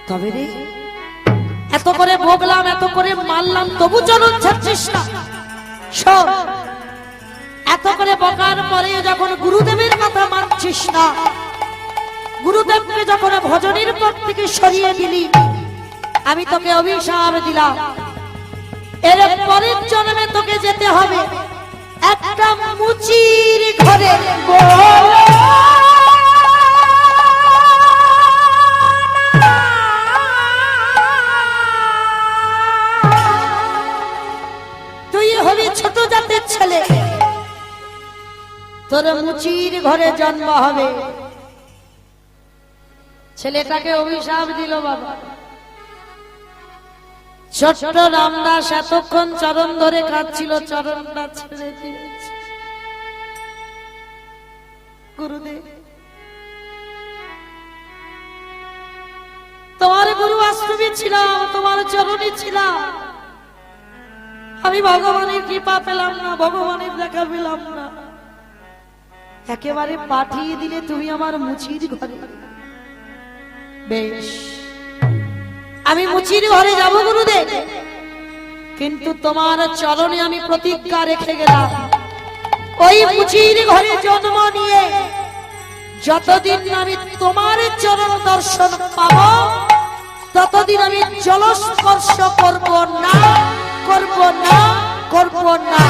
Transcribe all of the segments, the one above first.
তবে রে এত করে ভোগলাম, এত করে মারলাম, তবু চরণ ছাড়ছিস না। শোন, এত করে বকার পরে যখন গুরুদেবের কথা মানছিস না, গুরুদেবকে যখন ভজনের পর থেকে সরিয়ে দিলি, আমি তোকে অভিশাপ দিলাম, এর পরের জন্মে তোকে যেতে হবে একটা মুচির ঘরে। তুই হবি ছোট জাতের ছেলে, তোর মুচির ঘরে জন্ম হবে। ছেলেটাকে অভিশাপ দিল বাবা। ছোট্ট রামদাস এতক্ষণ চরণ ধরে কাঁদছিল, চরণটা ছেড়ে দিয়েছে। গুরুদেব, তোমার গুরু আশ্রমে ছিলাম, তোমার চরণে ছিলাম, আমি ভগবানের কৃপা পেলাম না, ভগবানের দেখা পেলাম না, একেবারে পাঠিয়ে দিলে তুমি আমার মুচির ঘরে। বেশ, আমি মুচির ঘরে যাব গুরুদেব, কিন্তু তোমার চরণে আমি প্রতিজ্ঞা রেখে গেলাম, ওই মুচির ঘরে জন্ম নিয়ে যতদিন আমি তোমার চরণ দর্শন পাব, ততদিন আমি জলস্পর্শ করব না, করব না, করব না।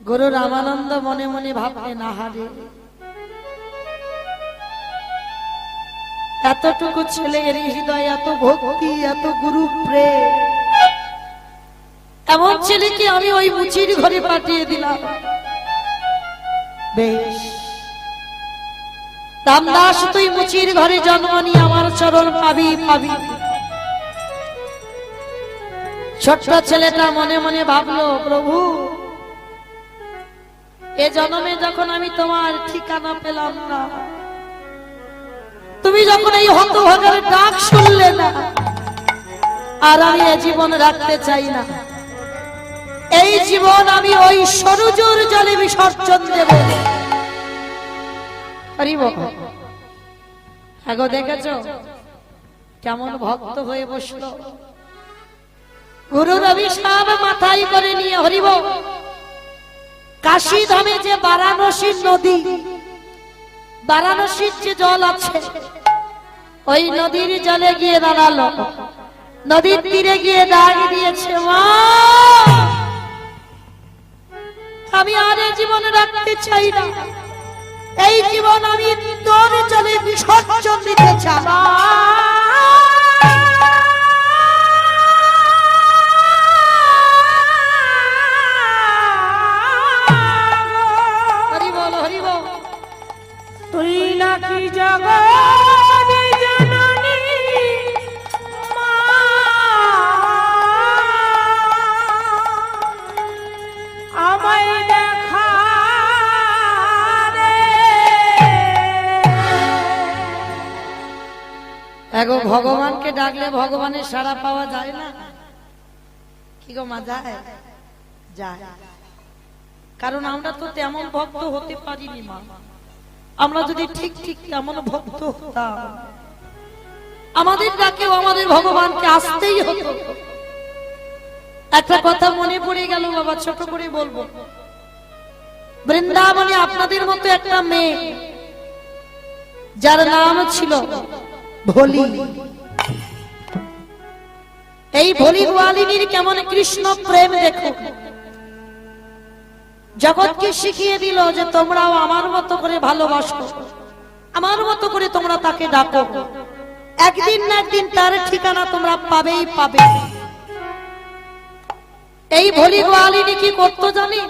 গুরু রামানন্দ মনে মনে ভাবলেন, আহারে এতটুকু ছেলের হৃদয় এত ভক্তি, এত গুরু প্রেম, এমন ছেলেকে আমি ওই মুচির ঘরে পাঠিয়ে দিলাম। বেশ রামদাস, তুই মুচির ঘরে জন্ম নিয়ে আমার চরণ পাবি পাবি। ছোট্ট ছেলেটা মনে মনে ভাবলো, প্রভু এ জন্মে যখন আমি তোমার ঠিকানা পেলাম না, তুমি যখন এই হতভাগার ডাক শুনলে না, আর আমি এ জীবন রাখতে চাই না, এই জীবন আমি ওই সরজুর জলে বিসর্জন দেব। আগো দেখেছ কেমন ভক্ত হয়ে বসলো, গুরুর অভিশাপ মাথায় করে নিয়ে হরিব কাশী ধামে যে বারাণসীর নদী, বারাণসীর যে জল আছে, ওই নদীর জলে গিয়ে দাঁড়ালো, নদীর তীরে গিয়ে ডাক দিয়েছে, মা আমি আর এই জীবন রাখতে চাই না, এই জীবন আমি তোর জলে বিসর্জন দিতে চাই। হরি বল, হরি বল। তুই নাকি জগৎ জননী মা, আমায় দেখা রে। এগো ভগবানকে ডাকলে ভগবানের সাড়া পাওয়া যায় না? কি গো মা, যায়? যায়। কারণ আমরা তো তেমন ভক্ত হতে পারিনি মা। আমরা যদি ঠিক ঠিক তেমন ভক্ত হতাম, আমাদের ডাকেও আমাদের ভগবানকে আসতেই হতো। একটা কথা মনে পড়ে গেল বাবা, ছোট করে বলবো। বৃন্দাবনে আপনাদের মতো একটা মেয়ে, যার নাম ছিল ভোলি। এই ভোলি গোয়ালিনীর কেমন কৃষ্ণ প্রেম দেখো, জগৎকে শিখিয়ে দিল যে তোমরাও আমার মতো করে ভালোবাসো, আমার মতো করে তোমরা তাকে ডাকো, একদিন না একদিন তার ঠিকানা তোমরা পাবেই পাবে। এই ভোলি গোয়ালিনী কি করতো জানি?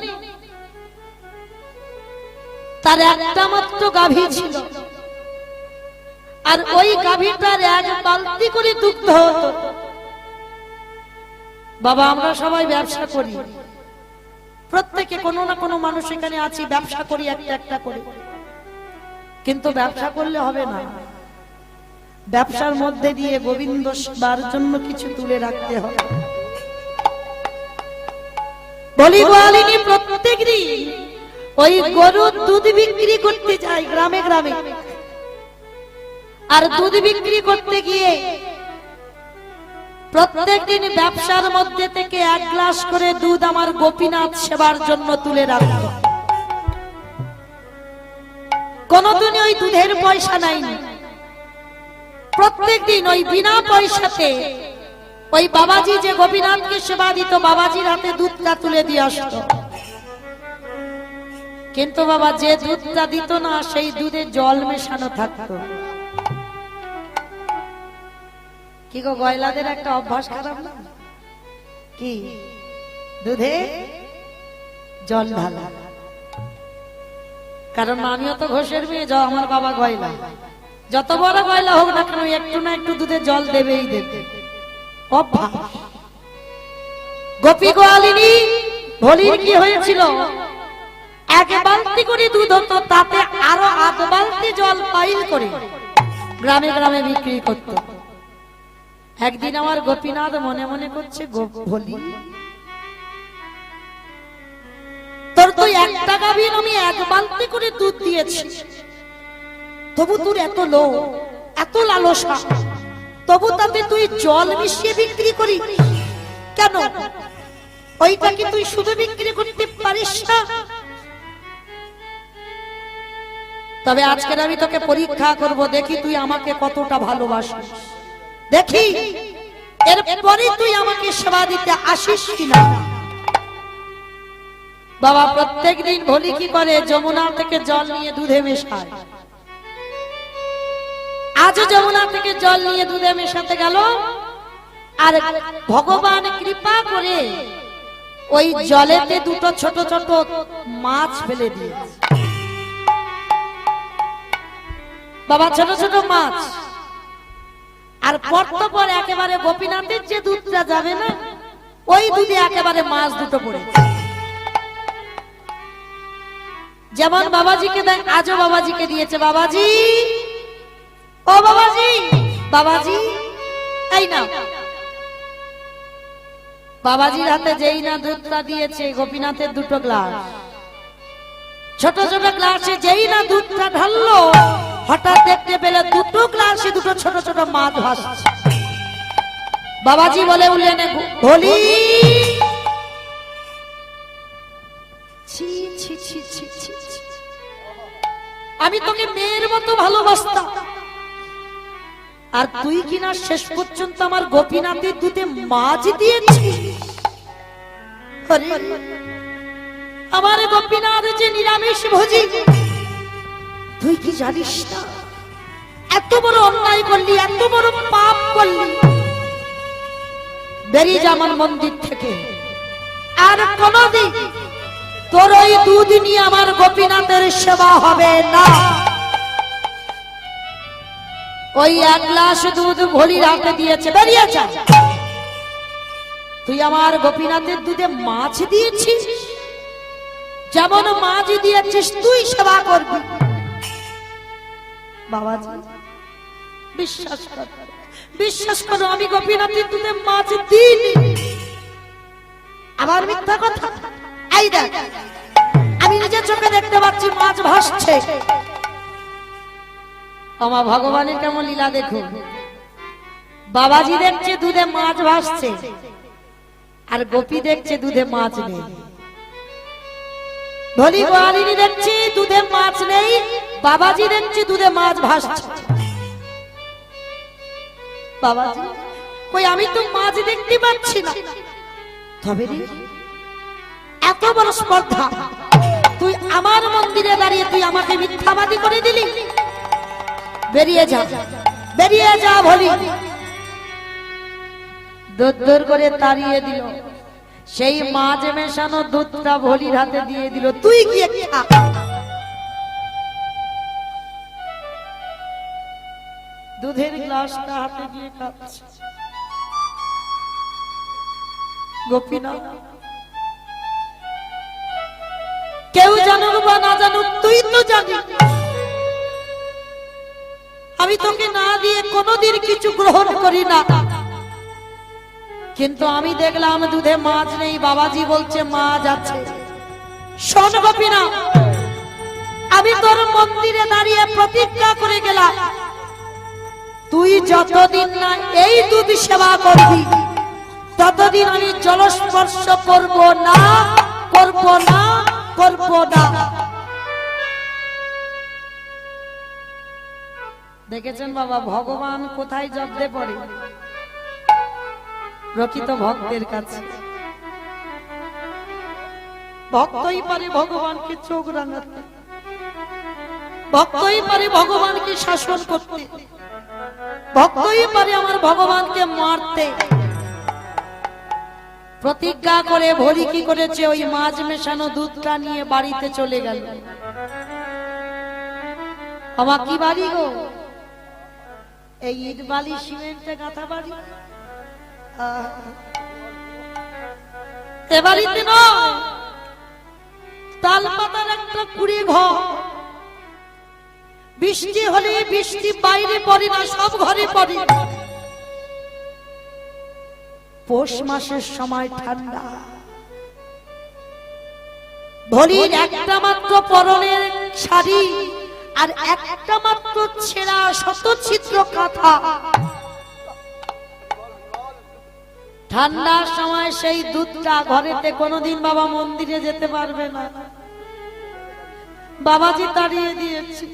তার একটা মাত্র গাভী ছিল, আর ওই গাভীটার এক বালতি করে দুগ্ধ হতো। বাবা আমরা সবাই ব্যবসা করি, প্রত্যেকে কোনো না কোনো মানুষ এখানে আছি, ব্যবসা করি একটা একটা করে, কিন্তু ব্যবসা করলে হবে না, ব্যবসার মধ্যে দিয়ে গোবিন্দ সেবার জন্য কিছু তুলে রাখতে হবে। বলি গোয়ালিনী প্রত্যেক দিন ওই গরুর দুধ বিক্রি করতে যায় গ্রামে গ্রামে। আর দুধ বিক্রি করতে গিয়ে প্রত্যেক দিন ব্যবসার মধ্যে থেকে 1 গ্লাস করে দুধ আমার গোপীনাথ সেবার জন্য তুলে রাখতো। কোনদিন ওই দুধের পয়সা নাইনি, প্রত্যেক দিন ওই বিনা পয়সাতে ওই বাবাজি যে গোপীনাথকে সেবা দিত বাবাজির হাতে দুধটা তুলে দিয়ে আসতো। কিন্তু বাবা যে দুধটা দিত না সেই দুধে জল মেশানো থাকতো। কি গো, গয়লাদের একটা অভ্যাস খারাপ না? কি দুধে জল ঢালা? কারণ আমিও তো ঘোষের মেয়ে, আমার বাবা গয়লা, যত বড় গয়লা হোক না কেন একটু না একটু দুধে জল দেবেই দেবে, অভ্যাস। গোপী গোয়ালিনী ভোলির কি হয়েছিল, 1 বালতি করে দুধ হতো, তাতে আরো 8 বালতি জল পাইল করে গ্রামে গ্রামে বিক্রি করত। একদিন আমার গোপীনাথ মনে মনে করছে, ভোলি তোর তো 1 টাকা বিল, আমি 1 বালতি করে দুধ দিয়েছি, তবু তোর এত লোভ, এত লালসা, তবু তাতে তুই জল মিশিয়ে বিক্রি করি কেন? ওইটা কি তুই শুধু বিক্রি করতে পারিস না? তবে আজকের আমি তোকে পরীক্ষা করব, দেখি তুই আমাকে কতটা ভালোবাসিস, দেখি এরপরে তুই আমাকে সেবা দিতে আসিস কিনা। বাবা প্রত্যেক দিন ভোলি কি করে, যমুনা থেকে জল নিয়ে দুধে মেশায়। আজও যমুনা থেকে জল নিয়ে দুধে মেশাতে গেল, আর ভগবান কৃপা করে ওই জলেতে 2টো ছোট ছোট মাছ ফেলে দিয়েছে। বাবা ছোট ছোট মাছ, আর পর একেবারে গোপীনাথের যে দুধটা যাবে না, ওই দুধে একেবারে মাছ 2টো পড়েছে। যেমন বাবাজিকে দেয়, আজও বাবাজিকে দিয়েছে। বাবাজি, ও বাবাজি, বাবাজি এই না। বাবাজির হাতে যেই না দুধটা দিয়েছে, গোপীনাথের 2টো গ্লাস, ছোট ছোট গ্লাসে যেই না দুধটা ঢাললো, হঠাৎ দেখতে পেলে 2টো গ্লাসে 2টো ছোট ছোট মাছ ভাসছে। বাবাজি বলে উঠলেন, ভোলি ছি ছি ছি ছি ছি, আমি তোকে মেয়ের মতো ভালোবাসতাম, আর তুই কিনা শেষ পর্যন্ত আমার গোপীনাথের দুধে মাছ দিয়েছিস। আমার গোপীনাথ যে নিরামিষ ভোজি, তুই কি জানিস না? এত বড় অন্যায় করলি, এত বড় পাপ করলি, বেরিয়ে যা আমার মন্দির থেকে। আর কোনদিন তোর ওই দুধ নিয়ে আমার গোপীনাথের সেবা হবে না। ওই 1 গ্লাস দুধ ভোলির হাতে দিয়েছে, বেরিয়ে যা। তুই আমার গোপীনাথের দুধে মাছ দিয়েছিস, যেমন মাছ দিয়েছিস তুই সেবা করবি। বাবাজি বিশ্বাস কর, বিশ্বাস করো, আমি গোপীনাথের দুধে মাছ দিইনি। আবার মিথ্যা কথা? এই দেখ, আমি নিজের চোখে দেখতে পাচ্ছি মাছ ভাসছে। আমার ভগবানের কেমন লীলা দেখো, বাবাজি দেখছে দুধে মাছ ভাসছে, আর গোপী দেখছে দুধে মাছ নেই। ভোলি গোয়ালিনী দেখছি দুধে মাছ নেই, বাবাজি দেখছি দুধে মাছ ভাসছে। বাবাজি কই, আমি তো মাছ দেখতে পাচ্ছি না। তবে রে, এত বড় স্পর্ধা, তুই আমার মন্দিরে দাঁড়িয়ে তুই আমাকে মিথ্যাবাদী করে দিলি। বেরিয়ে যা, বেরিয়ে যা ভোলি। দূর করে তাড়িয়ে দিল, সেই মাছ মেশানো দুধটা ভোলির হাতে দিয়ে দিল, তুই গিয়ে খা। দুধের গ্লাসটা হাতে দিয়ে খাচ্ছে। গোপীনাথ কেউ জানুক বা না জানুক, তুই তো জানি আমি তোকে না দিয়ে কোনোদিন কিছু গ্রহণ করি না। কিন্তু আমি দেখলাম দুধে মাছ নেই, বাবাজি বলছে মাছ আছে। শোন গোপীনাথ, আমি তোর মন্দিরে দাঁড়িয়ে প্রতিজ্ঞা করে গেলাম, তুই যতদিন না এই দুধ সেবা করবি ততদিন আমি জলস্পর্শ করব না, করব না, করব না। দেখেছেন বাবা, ভগবান কোথায় জব্দে পড়ে? প্রকৃত ভক্তের কাছে। ভক্তই পারে ভগবানকে চোখ রাঙাতে, ভক্তই পারে ভগবানকে শাসন করতে, ভক্তই পারে আমার ভগবানকে মারতে। প্রতিজ্ঞা করে ভরি কি করেছে, ওই মাছ মেশানো দুধটা নিয়ে বাড়িতে চলে গেল। আমার কি বাড়ি গো? এই ইট বালি সিমেন্টে গাঁথা বাড়ি। এ বাড়িতে নয়, তাল পাতার একটা কুড়ে ঘর। বৃষ্টি হলে বৃষ্টি বাইরে পড়ে না, সব ঘরে পড়ে। পৌষ মাসের সময় ঠান্ডা। ভরির একটা মাত্র পরনের শাড়ি আর একটা মাত্র ছেঁড়া শতছিদ্র কাঁথা। ঠান্ডার সময় সেই দুধটা ঘরেতে কোনোদিন বাবা মন্দিরে যেতে পারবে না। বাবাজি তাড়িয়ে দিয়েছে।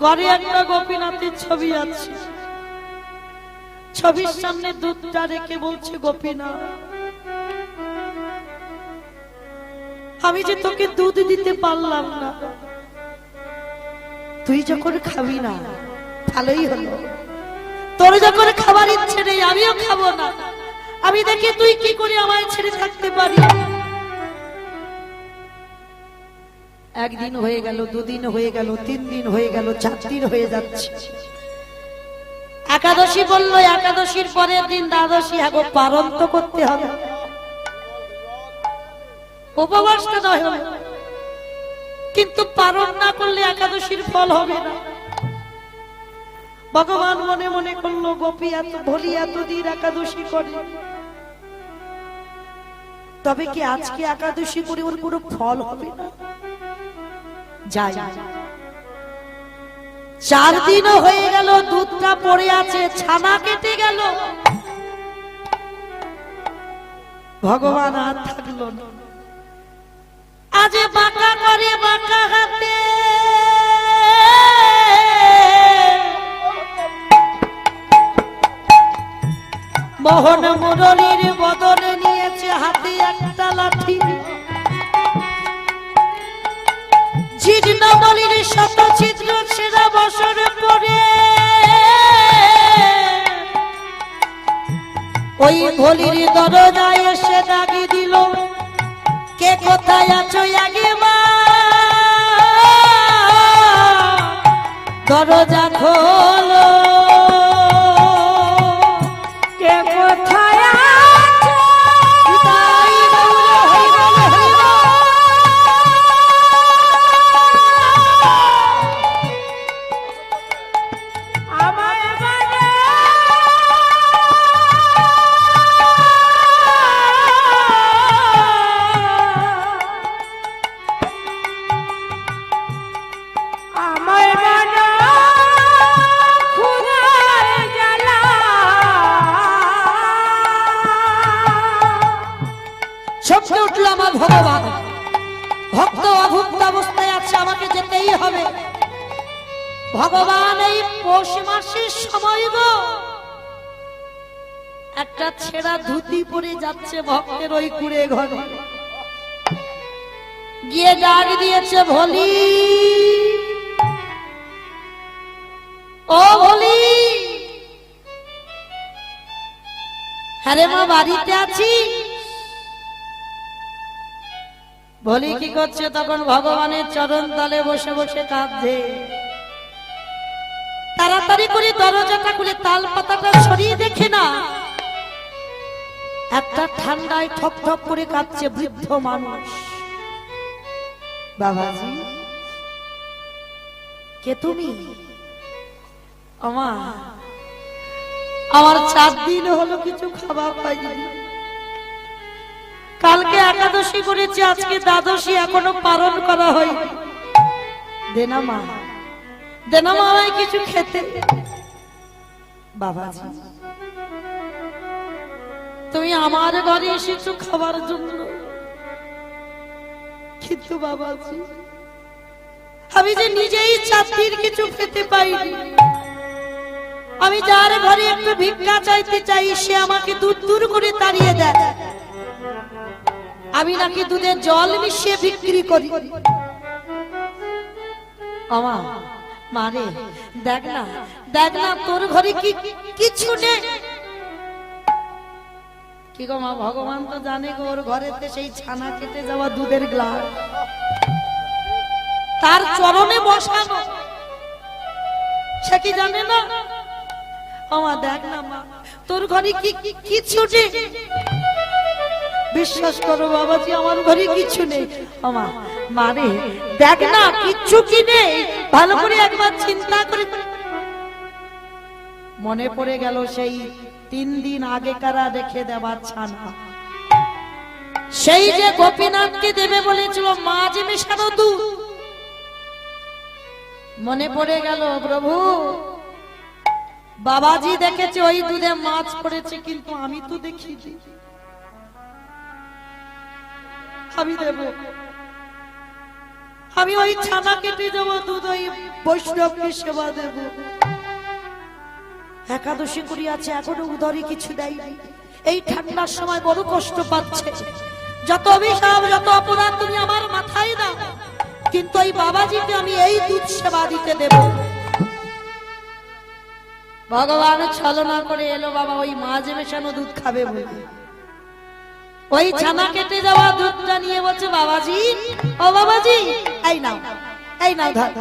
ঘরে একটা গোপীনাথের ছবি আছে, ছবির সামনে দুধটা রেখে বলছে, গোপীনাথ, আমি যে তোকে দুধ দিতে পারলাম না, তুই যখন খাবি না ভালোই হলো। তোর যখন খাবার ইচ্ছে নেই, আমিও খাবো না। আমি দেখি তুই কি করে আমায় ছেড়ে থাকতে পারি। একদিন হয়ে গেল, দুদিন হয়ে গেল, 3 দিন হয়ে গেল, 4 দিন হয়ে যাচ্ছে। একাদশী বললো, একাদশীর পরের দিন দ্বাদশী। আগো পালন তো করতে হবে, উপবাসটা নয় হবে, কিন্তু পালন না করলে একাদশীর ফল হবে না। ভগবান মনে মনে করলো, গোপী এত ভোলি এতদিন একাদশী করে, তবে কি আজকে একাদশী করে ওর কোনো ফল হবে না? যাই। 4 দিনও হয়ে গেল, দুধটা পড়ে আছে, ছানা কেটে গেল। ভগবান আর থাকলো না। আজ বাঁকা করে বাঁকা হাতে মোহন মুরলীর বদলে নিয়েছে হাতে একটা লাঠি। জীর্ণবলির শতছিদ্র ছেঁড়া বসর পরে ওই ভলির দরজায় এসে দাগি দিল, কে কোথায় আছো আগে মা, দরজা খোলো। কে কোথায় ভগবান ভক্ত অভুক্ত অবস্থায় আছে, আমাকে যেতেই হবে। ভগবান এই পৌষ মাসের সময় গো একটা ছেঁড়া ধুতি পরে যাচ্ছে ভক্তের ওই কুড়ে ঘরে, গিয়ে ডাক দিয়েছে, ভোলি ও ভোলি। হ্যাঁ রে মা, বাড়িতে আছি। ভোলি কি করছে? তখন ভগবানের চরণ তলে বসে বসে কাঁদছে। তাড়াতাড়ি করে দরজাটা খুলে তাল পাতাটা সরিয়ে দেখে না, একটা ঠান্ডায় ঠপ ঠপ করে কাঁদছে বৃদ্ধ মানুষ। বাবাজি, কে তুমি? আমার 4 দিন হলো কিছু খাবার পাইনি। কালকে একাদশী করেছি, আজকে দ্বাদশী, এখনো পালন করা হয়নি। দেনা মা, দেনা মামায় কিছু খেতে। বাবাজি, তুমি আমার ঘরে এসেছো খাবার জন্য, কিন্তু বাবাজি আমি যে নিজেই চাকরির কিছু খেতে পাইনি। আমি যার ঘরে একটু ভিক্ষা চাইতে চাই সে আমাকে দুধ দূর করে তাড়িয়ে দেয়। আমি নাকি দুধে জল মিশিয়ে বিক্রি করি। আমা মারে, দেখ না দেখ না তোর ঘরে কি কিছু নেই। কি গো মা, ভগবান তো জানে গো ওর ঘরেতে সেই ছানা কেটে যাওয়া দুধের গ্লাস তার চরণে বসানো, সে কি জানে না? আমা দেখ না মা, তোর ঘরে কি কিছু নেই। বিশ্বাস করো বাবাজি, আমার ঘরে কিছু নেই। আমা মারে, দেখ না কিচ্ছু কি নেই, ভালো করে একবার চিন্তা করে। মনে পড়ে গেল সেই 3 দিন আগেকার রেখে দেওয়া ছানা, সেই যে গোপীনাথকে দেবে বলেছিল মাছ মেশানো দুধ। মনে পড়ে গেল প্রভু, বাবাজি দেখেছে ওই দুধে মাছ পড়েছে, কিন্তু আমি তো দেখিনি। আমি দেব, আমি ওই ছানা কেটে দেবো দুধ, ওই বৈষ্ণবকে সেবা দেব। একাদশী করি আছে, এখনো উদরে কিছু দেয়নি। এই ঠান্ডার সময় বড় কষ্ট পাচ্ছে। যত অভিশাপ যত অপরাধ তুমি আমার মাথায় দাও, কিন্তু ওই বাবাজিকে আমি এই দুধ সেবা দিতে দেব। ভগবান ছলনা করে এলো বাবা ওই মাছ মেশানো দুধ খাবে বলে। ওই ছানা কেটে যাওয়া দুধটা নিয়ে বলছে বাবাজি, ও বাবাজি এই নাও, এই নাও ধর।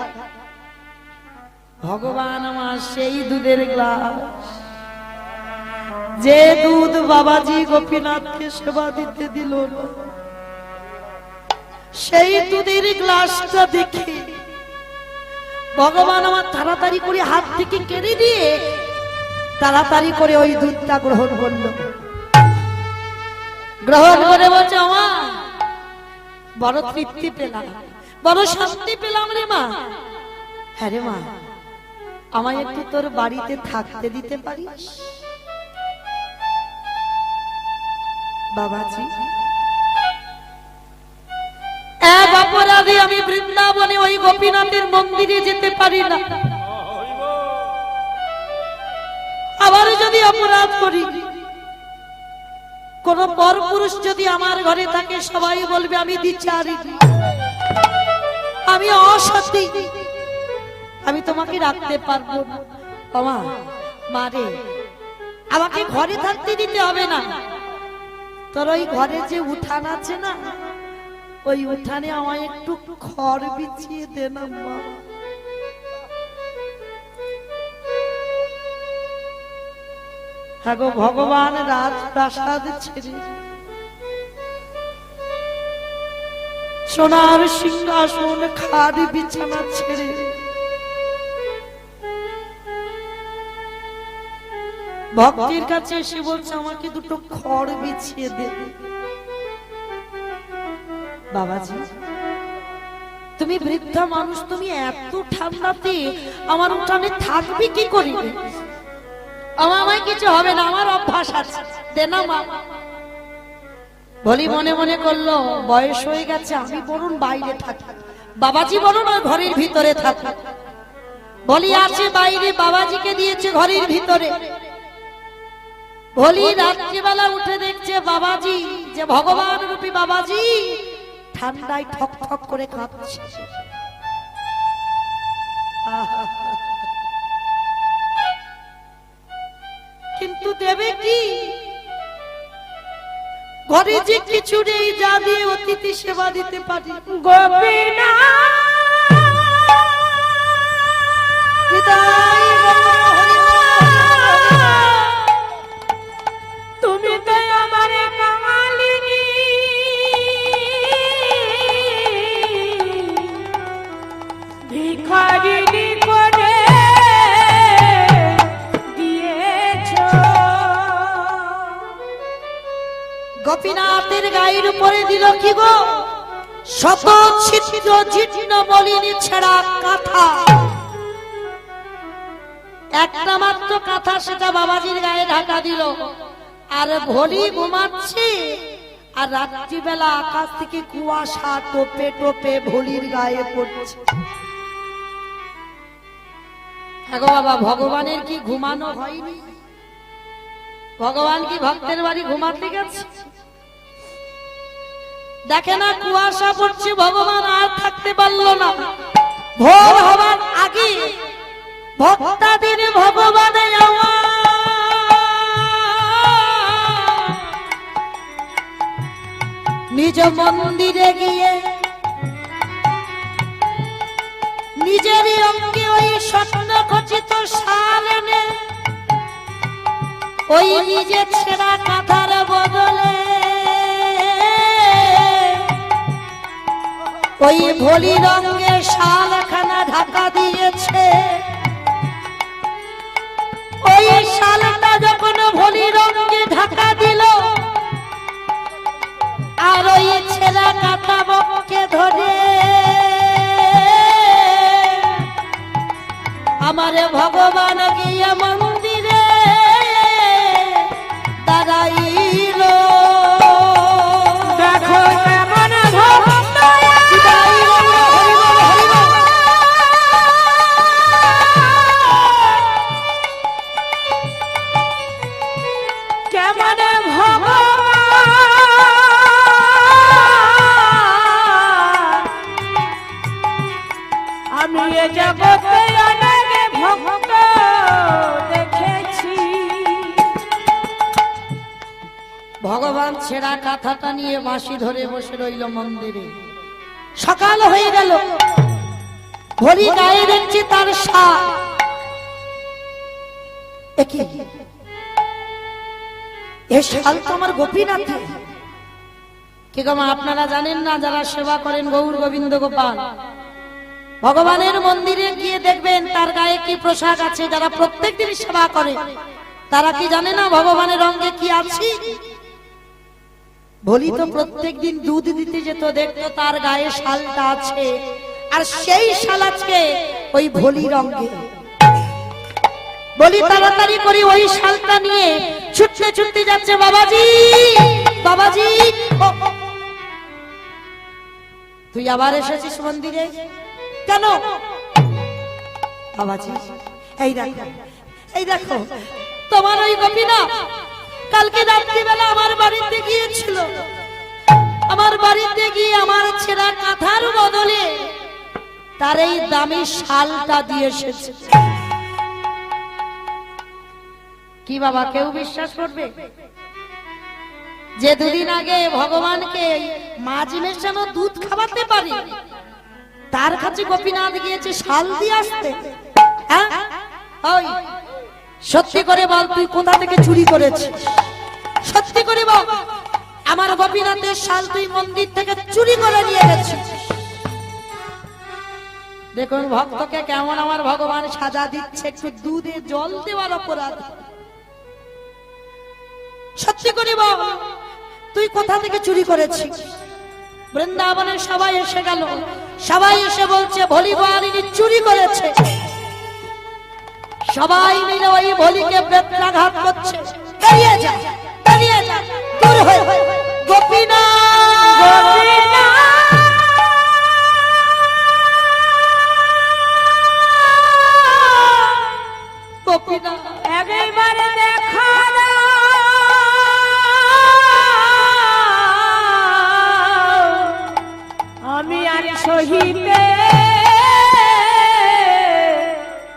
ভগবান আমার সেই দুধের গ্লাস, যে দুধ বাবাজি গোপীনাথকে সেবা দিতে দিল না, সেই দুধের গ্লাসটা দেখে ভগবান আমার তাড়াতাড়ি করে হাত থেকে কেড়ে দিয়ে তাড়াতাড়ি করে ওই দুধটা গ্রহণ করলো। গ্রহণ করে বলছে আমার বড় তৃপ্তি পেলাম, বড় শান্তি পেলাম রে মা। হ্যাঁ রে মা, আমায় একটু তোর বাড়িতে থাকতে দিতে পারিস? বাবাজি, এক অপরাধী আমি বৃন্দাবনে ওই গোপীনাথের মন্দিরে যেতে পারি না। আবার যদি অপরাধ করি, কোন পরপুরুষ যদি আমার ঘরে থাকে, সবাই বলবে আমি দ্বিচারী, আমি অসতী, আমি তোমাকে রাখতে পারবো না। বাবা মারে, আমাকে ঘরে থাকতে দিতে হবে না, তোর ওই ঘরে যে উঠান আছে না, ওই উঠানে আমায় একটু খড় বিছিয়ে দে না মা। হ্যাঁ গো, ভগবান রাজপ্রাসাদ ছেড়ে সোনার সিংহাসন খাট বিছানা ছেড়ে ভক্তির কাছে এসে বলছে আমাকে দুটো খড় বিছিয়ে দে। বাবাজি, তুমি বৃদ্ধা মানুষ, তুমি এত ঠান্ডাতে আমার উঠানে থাকবে কি করিবে? আমায় কিছু হবে না, আমার অভ্যাস আছে, দে না মা। বলি মনে মনে করলো বয়স হয়ে গেছে, আমি বরং বাইরে থাকি, বাবাজি বরং ঘরের ভিতরে থাকি। বলি আছে বাইরে, বাবাজিকে দিয়েছে ঘরের ভিতরে। বলি রাত্রিবেলা উঠে দেখছে বাবাজি, যে ভগবান রূপী বাবাজি ঠান্ডায় ঠক ঠক করে কাঁপছে। কিন্তু দেবে কি? ঘরে যে কিছু নেই, যা দিয়ে অতিথি সেবা দিতে পারি। তুমি তো আমার কামালিনী, ভিখারিনী করে গোপীনাথের গায়ের উপরে দিল কি গো? শত ছিদ্র জীর্ণ মলিনী ছেঁড়া কাঁথা। একটা মাত্র কাঁথা সেটা বাবাজির গায়ে ঢাকা দিল। আর ভোলি ঘুমাচ্ছে, আর রাত্রিবেলা আকাশ থেকে কুয়াশা টোপে টোপে ভোলির গায়ে পড়ছে। হ্যাঁ গো বাবা, ভগবানের কি ঘুমানো হয়নি? ভগবান কি ভক্তের বাড়ি ঘুমাতে গেছে? দেখে না কুয়াশা পড়ছে, ভগবান আর থাকতে পারলো না। ভোর হবার আগে ভক্তাদের ভগবানের নিজ মন্দিরে গিয়ে নিজেরই অঙ্গে ওই স্বপ্ন খচিত শাল এনে ওই নিজের ছেঁড়া কাঁথার বদলে ওই ভোলি রঙের শালখানা ঢাকা দিয়েছে। ওই শালটা যখন ভোলি রঙে ঢাকা দিল, আর ওই ছেঁড়া কাঁথা বককে ধরে আমারে ভগবান গিয়ে মন্দিরে দাঁড়াইল। দেখো কেমন ভক্ত কেমন ভগবান, আমি এ জগতে অনেক ভক্ত দেখেছি। ভগবান ছেঁড়া কাঁথাটা নিয়ে বাঁশি ধরে বসে রইল মন্দিরে। সকাল হয়ে গেল, ভোলি গায়ে দেখছি তার শাল। এ শাল তো আমার গোপীনাথ। কি গো মা, আপনারা জানেন না যারা সেবা করেন গৌর গোবিন্দ গোপাল, ভগবানের মন্দিরে গিয়ে দেখবেন তার গায়ে কি পোশাক আছে। যারা প্রত্যেকদিন সেবা করে তারা কি জানে না ভগবানের রঙে কি আছে? ভোলি তো প্রত্যেকদিন দুধ দিতে যেত, দেখতো তার গায়ে শালটা আছে, আর সেই শাল আজকে ওই ভোলি রঙে। বলি তাড়াতাড়ি করে ওই শালটা নিয়ে ছুটতে ছুটতে যাচ্ছে। বাবাজি, বাবাজি, তুই আবার এসেছিস মন্দিরে কেন? বাবাজি, এই দেখো, এই দেখো, তোমার ওই গোপীনাথ কালকে রাত্রিবেলা আমার বাড়িতে গিয়েছিল। আমার বাড়িতে গিয়ে আমার ছেঁড়া কাঁথার বদলে তার এই দামি শালটা দিয়ে এসেছে। কি বাবা, কেউ বিশ্বাস করবে যে দুদিন আগে ভগবানকে মাছ মেশানো দুধ খাওয়াতে পারি, তার কাছে গোপীনাথ গিয়েছে শাল দিয়ে আসতে? হ্যাঁ, ওই সত্যি করে বল, তুই কোথা থেকে চুরি করেছিস? সত্যি করে বল, আমার গোপীনাথের শাল তুই মন্দির থেকে চুরি করে নিয়ে গেছিস? দেখুন ভক্তকে কেমন আমার ভগবান সাজা দিচ্ছে, একটু দুধে জল দেওয়ার অপরাধ। সত্যি করে বল, তুই কোথা থেকে চুরি করেছিস? বৃন্দাবনের সবাই এসে গেল, সবাই এসে বলছে ভোলি বাড়িনি চুরি করেছে। সবাই মিলে ওই ভোলিকে বেত্রাঘাত করছে। দাঁড়িয়ে যা, দাঁড়িয়ে যা, দূর হয়ে গোপীনাথ, গোপীনাথ একেবারে দেখা আমি আর সহিতে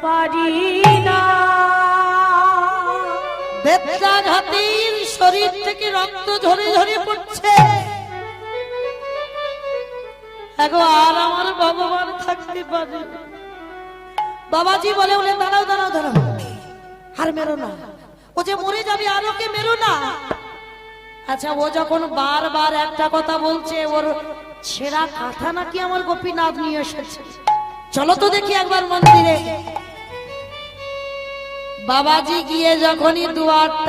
পারি না। বেত্রাঘাতীর শরীর থেকে রক্ত ঝরে ঝরে পড়ছে। এখন আর আমার ভগবান থাকতে পারে? বাবাজি বলে বলে দাঁড়াও দাঁড়াও দাঁড়াও, আর মেরো না, ও যে মরে যাবে, আর ওকে মেরো না। আচ্ছা, ও যখন বারবার একটা কথা বলছে, ওর ছেঁড়া কাঁথা নাকি আমার গোপীনাথ নিয়ে এসেছে, চলো তো দেখি একবার মন্দিরে। বাবাজি গিয়ে যখনই দুয়ারটা